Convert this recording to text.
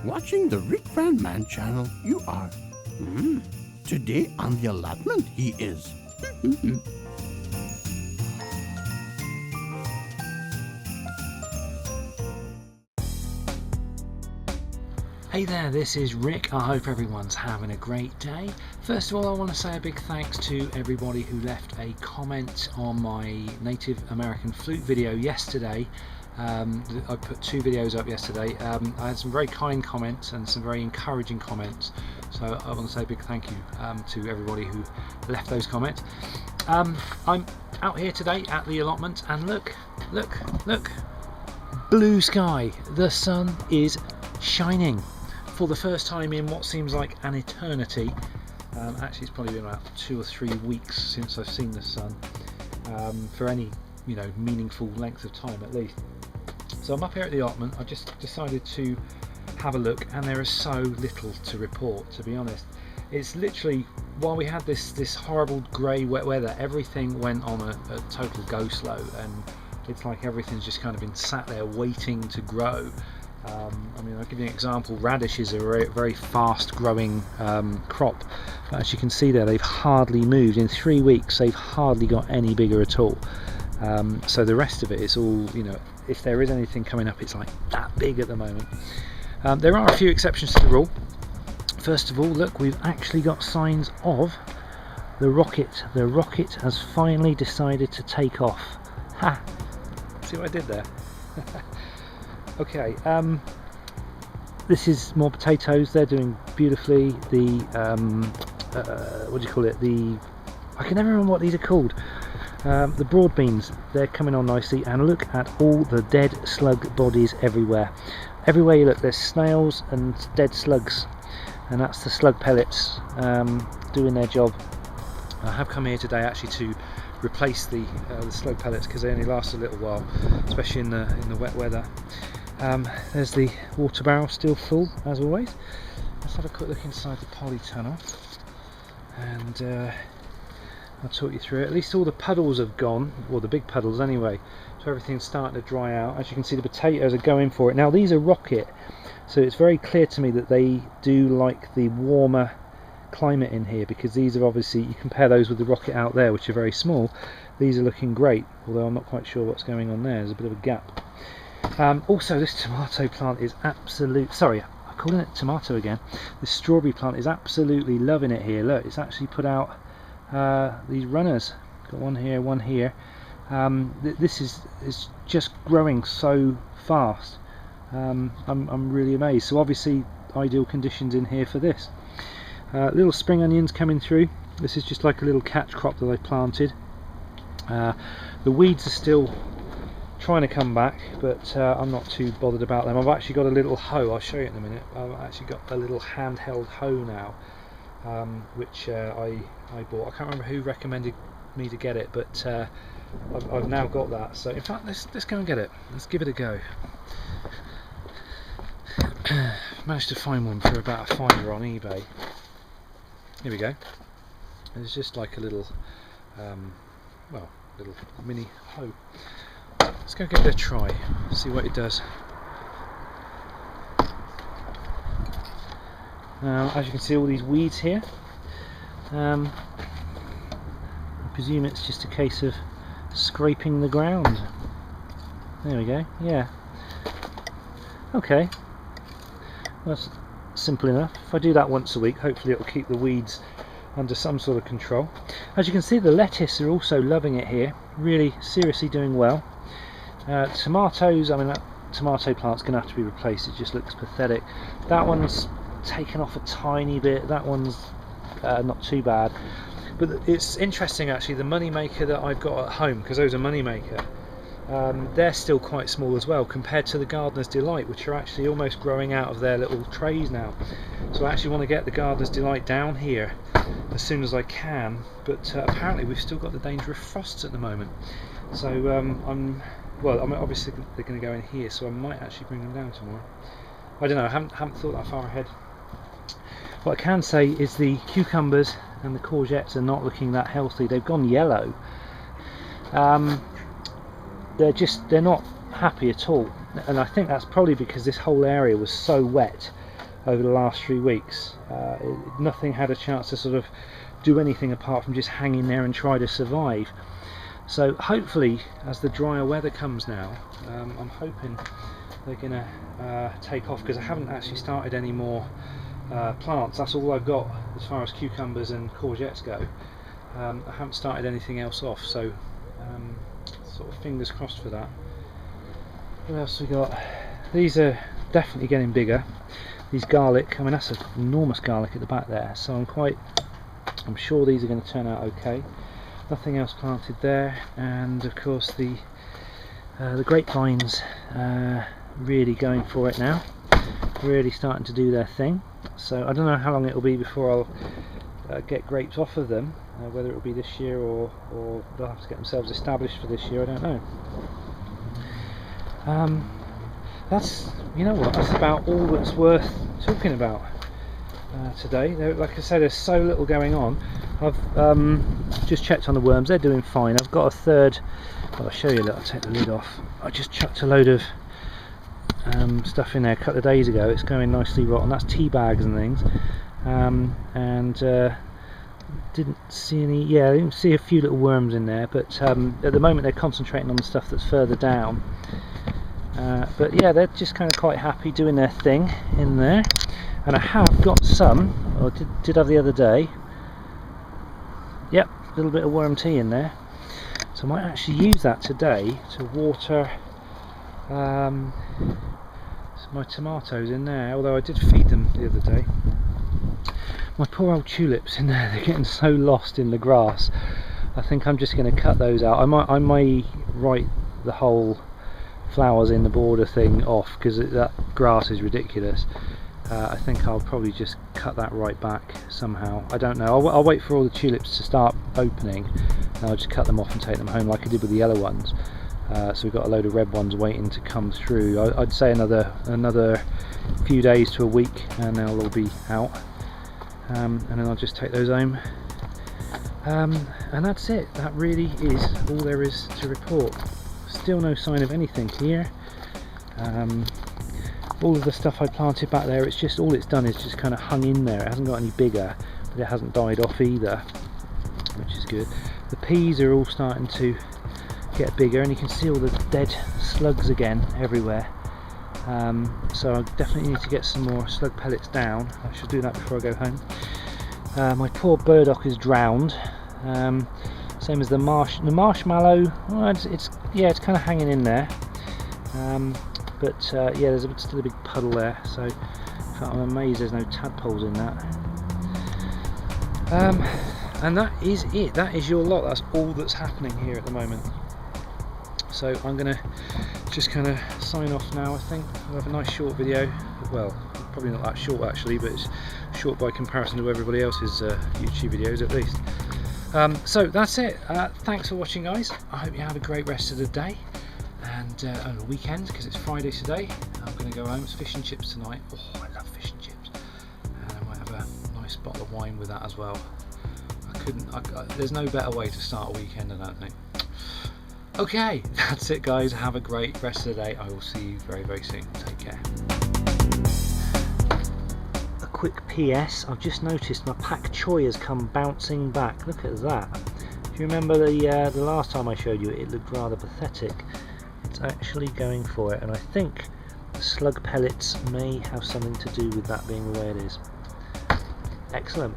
Watching the RickVanMan channel, you are. Today on the allotment, he is. Hey there, this is Rick. I hope everyone's having a great day. First of all, I want to say a big thanks to everybody who left a comment on my Native American flute video yesterday. I put 2 videos up yesterday. I had some very kind comments and some very encouraging comments, so I want to say a big thank you to everybody who left those comments. I'm out here today at the allotment, and look, blue sky. The sun is shining for the first time in what seems like an eternity. Actually, it's probably been about 2 or 3 weeks since I've seen the sun, for any meaningful length of time at least. So I'm up here at the allotment. I just decided to have a look, and there is so little to report, to be honest. It's literally, while we had this horrible grey wet weather, everything went on a total go slow, and it's like everything's just kind of been sat there waiting to grow. I mean, I'll give you an example. Radish is a very fast growing crop, but as you can see there, they've hardly moved. In 3 weeks they've hardly got any bigger at all. So the rest of it is all, if there is anything coming up, it's like that big at the moment. There are a few exceptions to the rule. First of all, look, we've actually got signs of the rocket. The rocket has finally decided to take off. Ha! See what I did there? Okay, this is more potatoes. They're doing beautifully. The what do you call it? I can never remember what these are called. The broad beans, they're coming on nicely, and look at all the dead slug bodies everywhere. Everywhere you look, there's snails and dead slugs, and that's the slug pellets doing their job. I have come here today actually to replace the slug pellets, because they only last a little while, especially in the wet weather. There's the water barrel still full as always. Let's have a quick look inside the polytunnel, and I'll talk you through it. At least all the puddles have gone, or the big puddles anyway, so everything's starting to dry out. As you can see, the potatoes are going for it. Now these are rocket, so it's very clear to me that they do like the warmer climate in here, because these are obviously, you compare those with the rocket out there, which are very small. These are looking great, although I'm not quite sure what's going on there. There's a bit of a gap. Also, this tomato plant is I'm calling it tomato again. This strawberry plant is absolutely loving it here. Look, it's actually put out these runners. Got one here. This is just growing so fast. I'm really amazed. So obviously ideal conditions in here for this. Little spring onions coming through. This is just like a little catch crop that I planted. The weeds are still trying to come back, but I'm not too bothered about them. I've actually got a little hoe. I'll show you in a minute. I've actually got a little handheld hoe now, which I bought. I can't remember who recommended me to get it, but I've now got that. So in fact, let's go and get it. Let's give it a go. Managed to find one for about a £5 on eBay. Here we go. It's just like a little little mini hoe. Let's go give it a try, see what it does. Now, as you can see, all these weeds here, I presume it's just a case of scraping the ground. There we go, yeah. Okay, that's simple enough. If I do that once a week, hopefully it'll keep the weeds under some sort of control. As you can see, the lettuce are also loving it here, really seriously doing well. Tomatoes, I mean, that tomato plant's going to have to be replaced. It just looks pathetic. That one's taken off a tiny bit. That one's not too bad. But it's interesting actually, the money maker that I've got at home, because those are money maker, they're still quite small as well compared to the Gardener's Delight, which are actually almost growing out of their little trays now. So I actually want to get the Gardener's Delight down here as soon as I can, but apparently we've still got the danger of frosts at the moment. So I'm obviously they're going to go in here, so I might actually bring them down tomorrow. I don't know, I haven't thought that far ahead. What I can say is the cucumbers and the courgettes are not looking that healthy. They've gone yellow. They're not happy at all, and I think that's probably because this whole area was so wet over the last 3 weeks. Nothing had a chance to sort of do anything apart from just hang in there and try to survive. So hopefully, as the drier weather comes now, I'm hoping they're gonna take off, because I haven't actually started any more plants. That's all I've got as far as cucumbers and courgettes go. I haven't started anything else off, so sort of fingers crossed for that. What else we got? These are definitely getting bigger. These garlic, I mean, that's an enormous garlic at the back there, so I'm sure these are going to turn out okay. Nothing else planted there, and of course the grapevines really going for it now, really starting to do their thing. So I don't know how long it will be before I'll get grapes off of them, whether it will be this year or they'll have to get themselves established for this year, I don't know. That's, you know what, that's about all that's worth talking about today. Like I said, there's so little going on. I've just checked on the worms, they're doing fine. I've got a third, well, I'll show you that. I'll take the lid off. I just chucked a load of stuff in there a couple of days ago. It's going nicely rotten. That's tea bags and things. Didn't see any, yeah, I didn't see a few little worms in there, but at the moment they're concentrating on the stuff that's further down. But yeah, they're just kind of quite happy doing their thing in there. And I have got some, or did have the other day. Yep, a little bit of worm tea in there. So I might actually use that today to water my tomatoes in there, although I did feed them the other day. My poor old tulips in there, they're getting so lost in the grass. I think I'm just going to cut those out. I may write the whole flowers in the border thing off, because that grass is ridiculous. I think I'll probably just cut that right back somehow. I don't know. I'll wait for all the tulips to start opening, and I'll just cut them off and take them home like I did with the yellow ones. So we've got a load of red ones waiting to come through. I'd say another few days to a week, and they'll all be out. And then I'll just take those home. And that's it. That really is all there is to report. Still no sign of anything here. All of the stuff I planted back there, it's just, all it's done is just kind of hung in there. It hasn't got any bigger, but it hasn't died off either, which is good. The peas are all starting to get bigger, and you can see all the dead slugs again everywhere. So I definitely need to get some more slug pellets down. I should do that before I go home. My poor burdock is drowned. Same as the marshmallow. Well, it's kind of hanging in there. But yeah, there's still a big puddle there, so in fact, I'm amazed there's no tadpoles in that. And that is it. That is your lot. That's all that's happening here at the moment. So I'm going to just kind of sign off now. I think we'll have a nice short video. Well, probably not that short actually, but it's short by comparison to everybody else's YouTube videos at least. So that's it. Thanks for watching, guys. I hope you have a great rest of the day and on the weekend, because it's Friday today. I'm going to go home. It's fish and chips tonight. Oh, I love fish and chips, and I might have a nice bottle of wine with that as well. There's no better way to start a weekend, I don't think. Okay, that's it, guys. Have a great rest of the day. I will see you very, very soon. Take care. A quick PS, I've just noticed my pak choy has come bouncing back. Look at that. Do you remember the last time I showed you it looked rather pathetic? It's actually going for it, and I think the slug pellets may have something to do with that being the way it is. Excellent.